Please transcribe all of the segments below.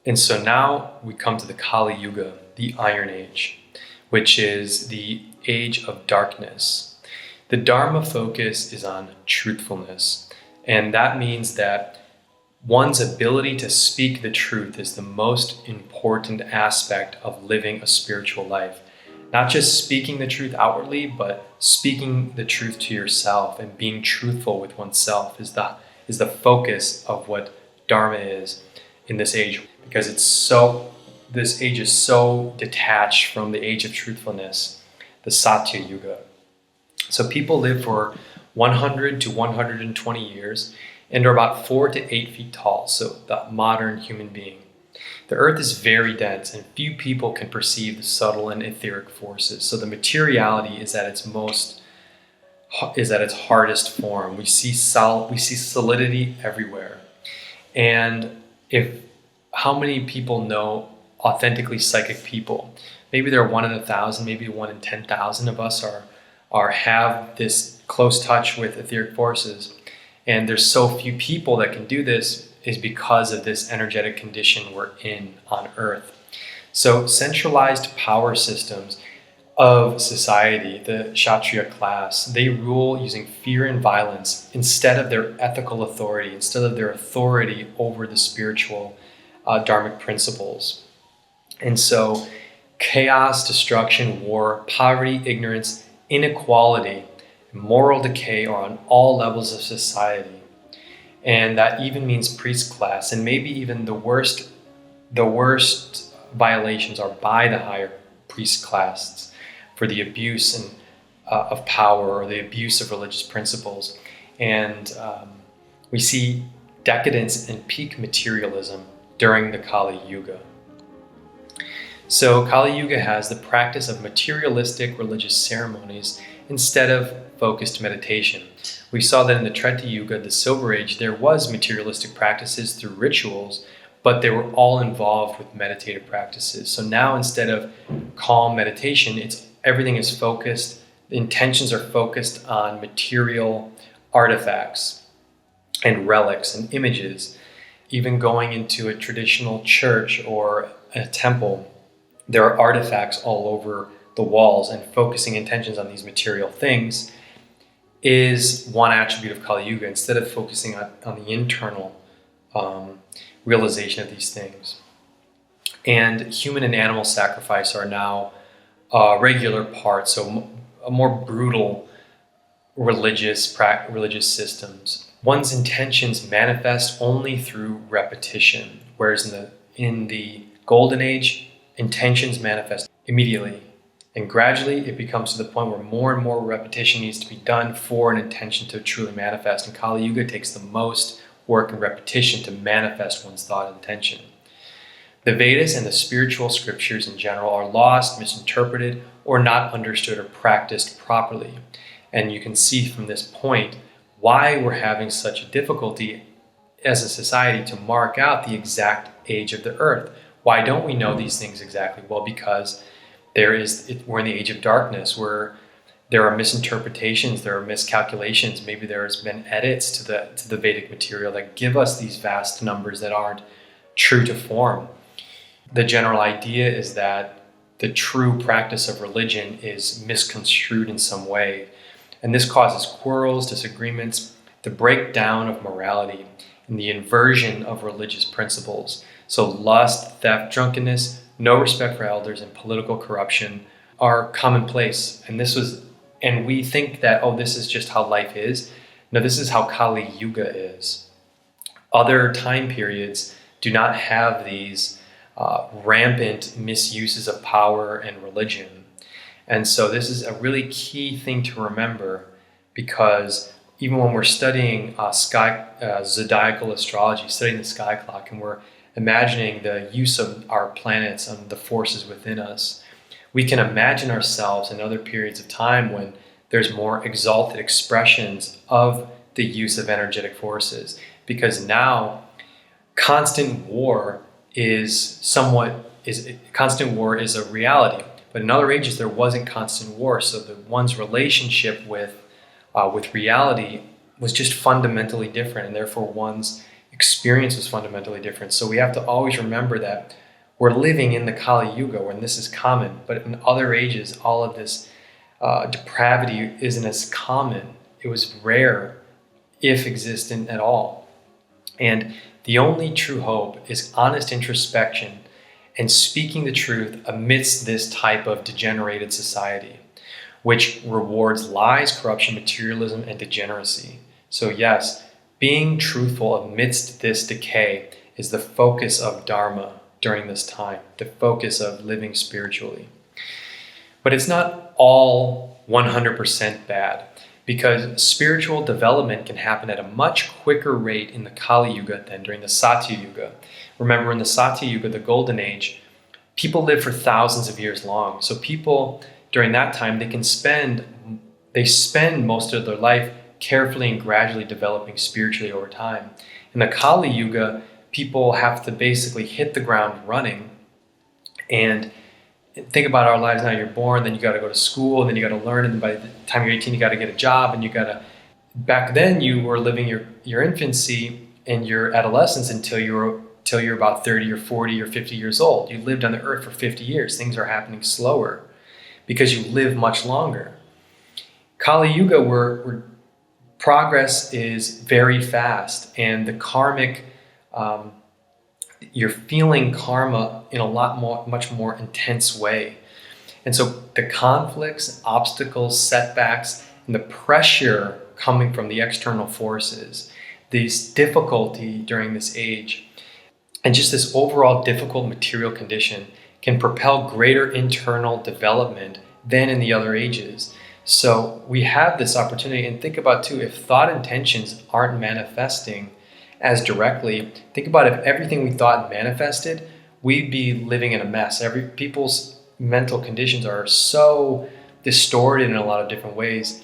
And so now we come to the Kali-yuga, the Iron Age, which is the age of darkness. The Dharma focus is on truthfulness, and that means that one's ability to speak the truth is the most important aspect of living a spiritual life. Not just speaking the truth outwardly, but speaking the truth to yourself and being truthful with oneself is the focus of what Dharma is in this age, because this age is so detached from the age of truthfulness, the Satya Yuga. So people live for 100 to 120 years and are about 4 to 8 feet tall, so the modern human being. The earth is very dense and few people can perceive the subtle and etheric forces. So the materiality is at its hardest form. We see solidity everywhere. And how many people know authentically psychic people? Maybe they're 1 in 1,000, maybe 1 in 10,000 of us have this close touch with etheric forces. And there's so few people that can do this is because of this energetic condition we're in on Earth. So centralized power systems of society, the Kshatriya class, they rule using fear and violence instead of their ethical authority, instead of their authority over the spiritual dharmic principles. And so chaos, destruction, war, poverty, ignorance, inequality, moral decay are on all levels of society. And that even means priest class, and maybe even the worst violations are by the higher priest class for the abuse of power or the abuse of religious principles. And we see decadence and peak materialism during the Kali-yuga. So Kali-yuga has the practice of materialistic religious ceremonies instead of focused meditation. We saw that in the Treta Yuga, the Silver Age, there was materialistic practices through rituals, but they were all involved with meditative practices. So now instead of calm meditation, everything is focused, the intentions are focused on material artifacts and relics and images. Even going into a traditional church or a temple, there are artifacts all over the walls, and focusing intentions on these material things is one attribute of Kali-yuga instead of focusing on the internal realization of these things. And human and animal sacrifice are now regular parts, so a more brutal religious systems. One's intentions manifest only through repetition, whereas in the Golden Age, intentions manifest immediately. And gradually it becomes to the point where more and more repetition needs to be done for an intention to truly manifest. And Kali-yuga takes the most work and repetition to manifest one's thought and intention. The Vedas and the spiritual scriptures in general are lost, misinterpreted, or not understood or practiced properly. And you can see from this point why we're having such a difficulty as a society to mark out the exact age of the earth. Why don't we know these things exactly? Well, because we're in the age of darkness where there are misinterpretations, there are miscalculations. Maybe there has been edits to the Vedic material that give us these vast numbers that aren't true to form. The general idea is that the true practice of religion is misconstrued in some way. And this causes quarrels, disagreements, the breakdown of morality, and the inversion of religious principles. So lust, theft, drunkenness, no respect for elders, and political corruption are commonplace. And we think that, this is just how life is. No, this is how Kali-yuga is. Other time periods do not have these rampant misuses of power and religion. And so this is a really key thing to remember, because even when we're studying zodiacal astrology, studying the sky clock, and we're imagining the use of our planets and the forces within us, we can imagine ourselves in other periods of time when there's more exalted expressions of the use of energetic forces. Because now constant war is a reality. But in other ages there wasn't constant war, so one's relationship with reality was just fundamentally different, and therefore one's experience was fundamentally different. So we have to always remember that we're living in the Kali-yuga when this is common, but in other ages, all of this depravity isn't as common. It was rare, if existent at all. And the only true hope is honest introspection and speaking the truth amidst this type of degenerated society, which rewards lies, corruption, materialism, and degeneracy. So yes, being truthful amidst this decay is the focus of Dharma during this time, the focus of living spiritually. But it's not all 100% bad, because spiritual development can happen at a much quicker rate in the Kali-yuga than during the Satya-yuga. Remember, in the Satya-yuga, the Golden Age, people live for thousands of years long. So people during that time, they spend most of their life carefully and gradually developing spiritually over time. In the Kali-yuga, people have to basically hit the ground running. And think about our lives now. You're born, then you got to go to school, and then you got to learn, and by the time you're 18, you got to get a job, and you got to... Back then, you were living your infancy and your adolescence until you're about 30 or 40 or 50 years old. You lived on the earth for 50 years. Things are happening slower because you live much longer. Kali-yuga, where progress is very fast, and the karmic... you're feeling karma in much more intense way. And so the conflicts, obstacles, setbacks, and the pressure coming from the external forces, this difficulty during this age, and just this overall difficult material condition can propel greater internal development than in the other ages. So we have this opportunity, and think about too, if thought intentions aren't manifesting as directly, think about if everything we thought manifested, we'd be living in a mess. People's mental conditions are so distorted in a lot of different ways.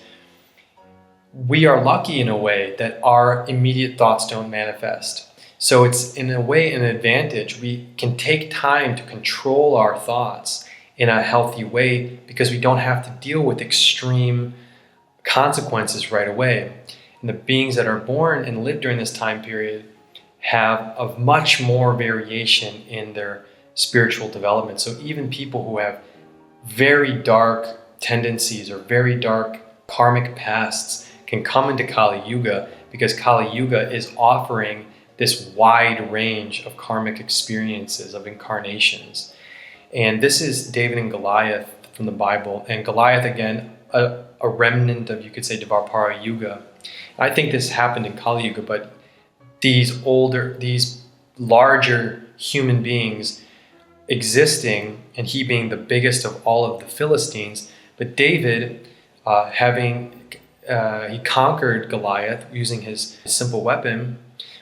We are lucky in a way that our immediate thoughts don't manifest. So it's in a way an advantage. We can take time to control our thoughts in a healthy way because we don't have to deal with extreme consequences right away. And the beings that are born and live during this time period have a much more variation in their spiritual development. So even people who have very dark tendencies or very dark karmic pasts can come into Kali-yuga, because Kali-yuga is offering this wide range of karmic experiences, of incarnations. And this is David and Goliath from the Bible. And Goliath, again, a remnant of, you could say, Dvapara Yuga. I think this happened in Kali-yuga, but these larger human beings existing, and he being the biggest of all of the Philistines. But David, he conquered Goliath using his simple weapon.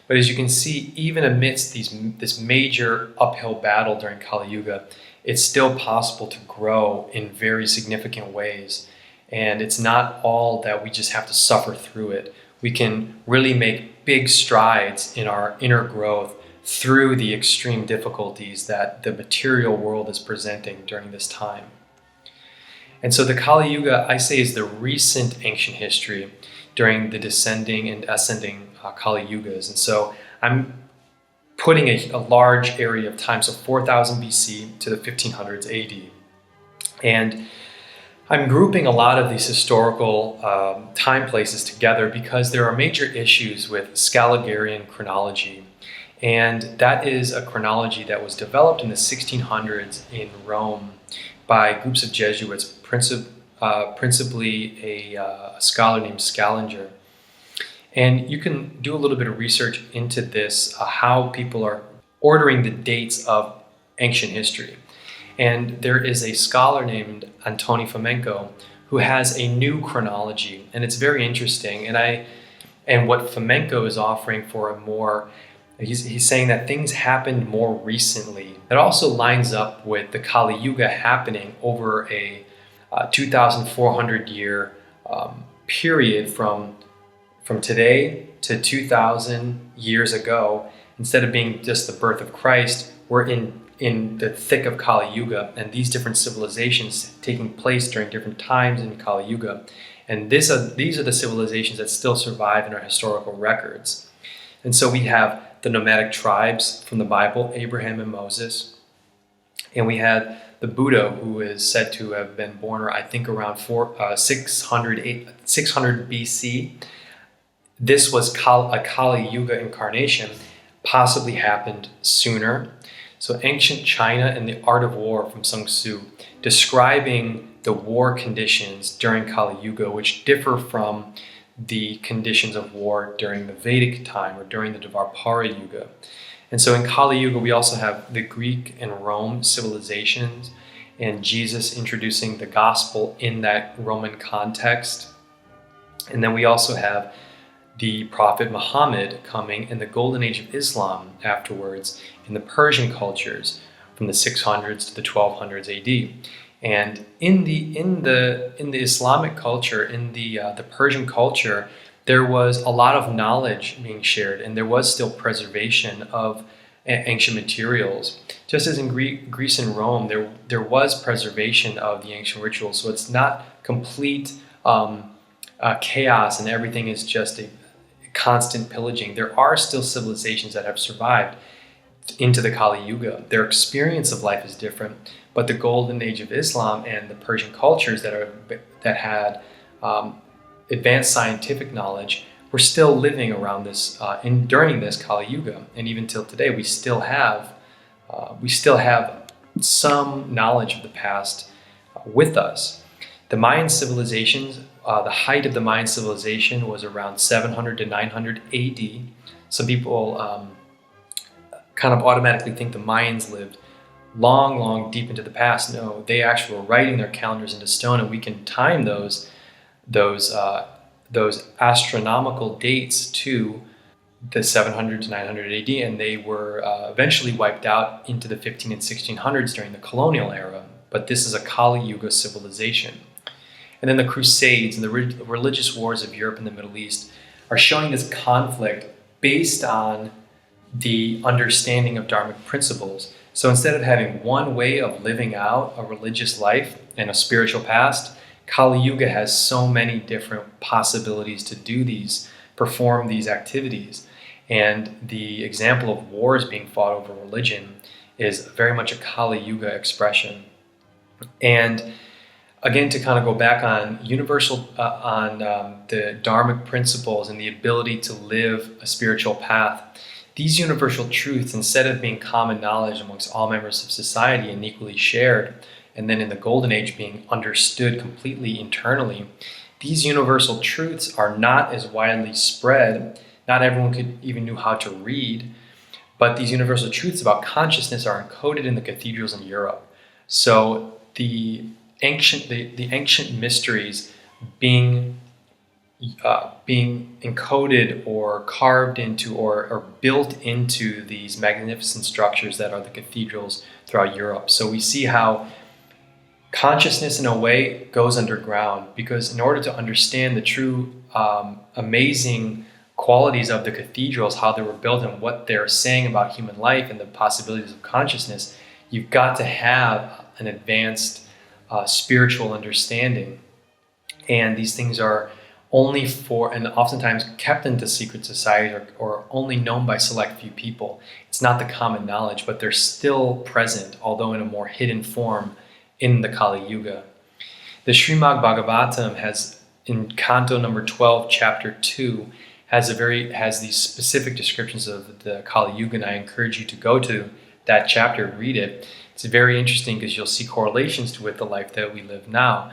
But as you can see, even amidst this major uphill battle during Kali-yuga, it's still possible to grow in very significant ways. And it's not all that we just have to suffer through it. We can really make big strides in our inner growth through the extreme difficulties that the material world is presenting during this time. And so the Kali-yuga, I say, is the recent ancient history during the descending and ascending Kali-yugas. And so I'm putting a large area of time, so 4000 BC to the 1500s AD. And I'm grouping a lot of these historical time places together because there are major issues with Scallegarian chronology. And that is a chronology that was developed in the 1600s in Rome by groups of Jesuits, principally a scholar named Scallinger. And you can do a little bit of research into this, how people are ordering the dates of ancient history. And there is a scholar named Antoni Fomenko who has a new chronology, and it's very interesting. And what Fomenko is offering for a more, he's saying that things happened more recently. That also lines up with the Kali-yuga happening over a 2,400 year period from today to 2,000 years ago. Instead of being just the birth of Christ, we're in the thick of Kali-yuga, and these different civilizations taking place during different times in Kali-yuga. And these are the civilizations that still survive in our historical records. And so we have the nomadic tribes from the Bible, Abraham and Moses. And we had the Buddha, who is said to have been born, I think, around 600 BC. This was a Kali-yuga incarnation, possibly happened sooner. So ancient China and the art of war from Sun Tzu, describing the war conditions during Kali-yuga, which differ from the conditions of war during the Vedic time or during the Dvapara Yuga. And so in Kali-yuga, we also have the Greek and Rome civilizations and Jesus introducing the gospel in that Roman context. And then we also have the Prophet Muhammad coming in the golden age of Islam afterwards in the Persian cultures from the 600s to the 1200s AD. And in the Islamic culture, in the Persian culture, there was a lot of knowledge being shared, and there was still preservation of ancient materials. Just as in Greece and Rome, there was preservation of the ancient rituals. So it's not complete chaos and everything is just a constant pillaging. There are still civilizations that have survived into the Kali Yuga. Their experience of life is different, but the golden age of Islam and the Persian cultures that had advanced scientific knowledge were still living around this during this Kali Yuga, and even till today we still have some knowledge of the past with us. The Mayan civilizations, the height of the Mayan civilization was around 700 to 900 AD. Some people kind of automatically think the Mayans lived long deep into the past. No, they actually were writing their calendars into stone, and we can time those astronomical dates to the 700 to 900 AD, and they were eventually wiped out into the 15 and 1600s during the colonial era. But this is a Kali Yuga civilization. And then the Crusades and the religious wars of Europe and the Middle East are showing this conflict based on the understanding of dharmic principles. So instead of having one way of living out a religious life and a spiritual past, Kali Yuga has so many different possibilities to perform these activities. And the example of wars being fought over religion is very much a Kali Yuga expression. And again, to kind of go back on the dharmic principles and the ability to live a spiritual path, these universal truths, instead of being common knowledge amongst all members of society and equally shared, and then in the golden age being understood completely internally, these universal truths are not as widely spread. Not everyone could even knew how to read, but these universal truths about consciousness are encoded in the cathedrals in Europe. So the ancient mysteries being encoded or carved into or built into these magnificent structures that are the cathedrals throughout Europe. So we see how consciousness in a way goes underground, because in order to understand the true amazing qualities of the cathedrals, how they were built and what they're saying about human life and the possibilities of consciousness, you've got to have an advanced spiritual understanding. And these things are only for, and oftentimes kept into secret societies or only known by select few people. It's not the common knowledge, but they're still present, although in a more hidden form in the Kali Yuga. The Srimad Bhagavatam has, in Canto number 12, chapter 2, has these specific descriptions of the Kali Yuga, and I encourage you to go to that chapter and read it. It's very interesting because you'll see correlations to it, the life that we live now.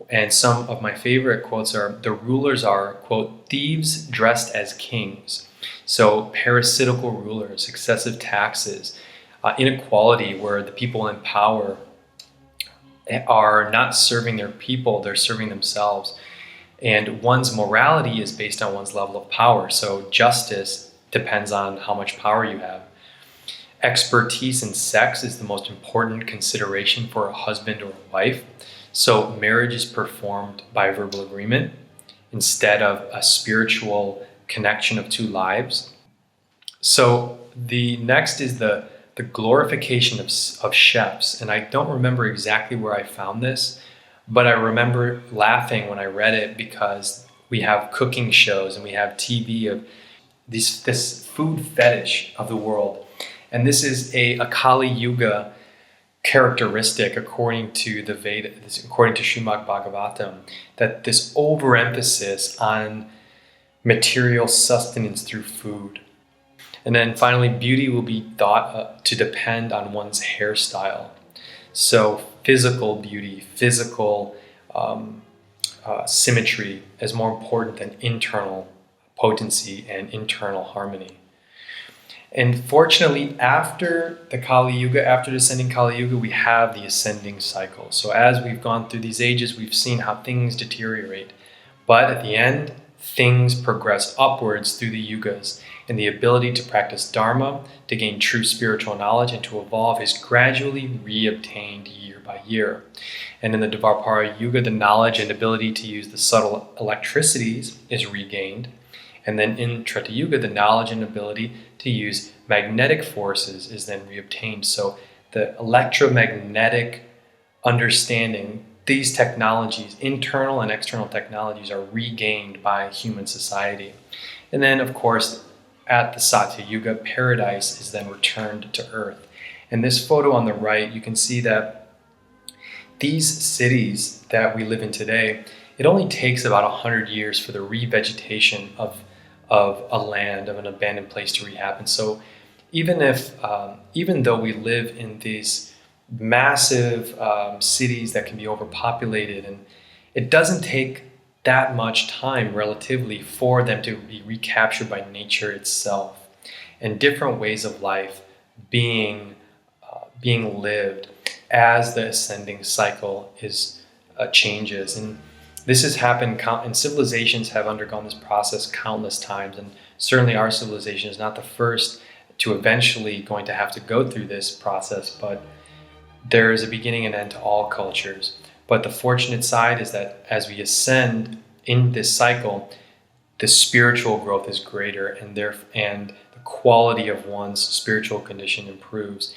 And some of my favorite quotes are, the rulers are, quote, thieves dressed as kings. So parasitical rulers, excessive taxes, inequality where the people in power are not serving their people, they're serving themselves. And one's morality is based on one's level of power. So justice depends on how much power you have. Expertise in sex is the most important consideration for a husband or a wife. So marriage is performed by verbal agreement instead of a spiritual connection of two lives. So the next is the glorification of chefs. And I don't remember exactly where I found this, but I remember laughing when I read it, because we have cooking shows and we have TV of this food fetish of the world. And this is a Kali-yuga characteristic according to the Vedas, according to Srimad Bhagavatam, that this overemphasis on material sustenance through food. And then finally, beauty will be thought to depend on one's hairstyle. So physical beauty, physical symmetry is more important than internal potency and internal harmony. And fortunately, after the Kali-yuga, after descending Kali-yuga, we have the ascending cycle. So as we've gone through these ages, we've seen how things deteriorate. But at the end, things progress upwards through the yugas, and the ability to practice Dharma, to gain true spiritual knowledge, and to evolve is gradually reobtained year by year. And in the Dvapara Yuga, the knowledge and ability to use the subtle electricities is regained. And then in Treta Yuga, the knowledge and ability to use magnetic forces is then reobtained. So the electromagnetic understanding, these technologies, internal and external technologies, are regained by human society. And then, of course, at the Satya Yuga, paradise is then returned to earth. In this photo on the right, you can see that these cities that we live in today, it only takes about 100 years for the revegetation of a land, of an abandoned place to re-happen. So even though we live in these massive cities that can be overpopulated, and it doesn't take that much time relatively for them to be recaptured by nature itself, and different ways of life being lived as the ascending cycle changes. And this has happened, and civilizations have undergone this process countless times, and certainly our civilization is not the first to eventually going to have to go through this process, but there is a beginning and end to all cultures. But the fortunate side is that as we ascend in this cycle, the spiritual growth is greater, and the quality of one's spiritual condition improves.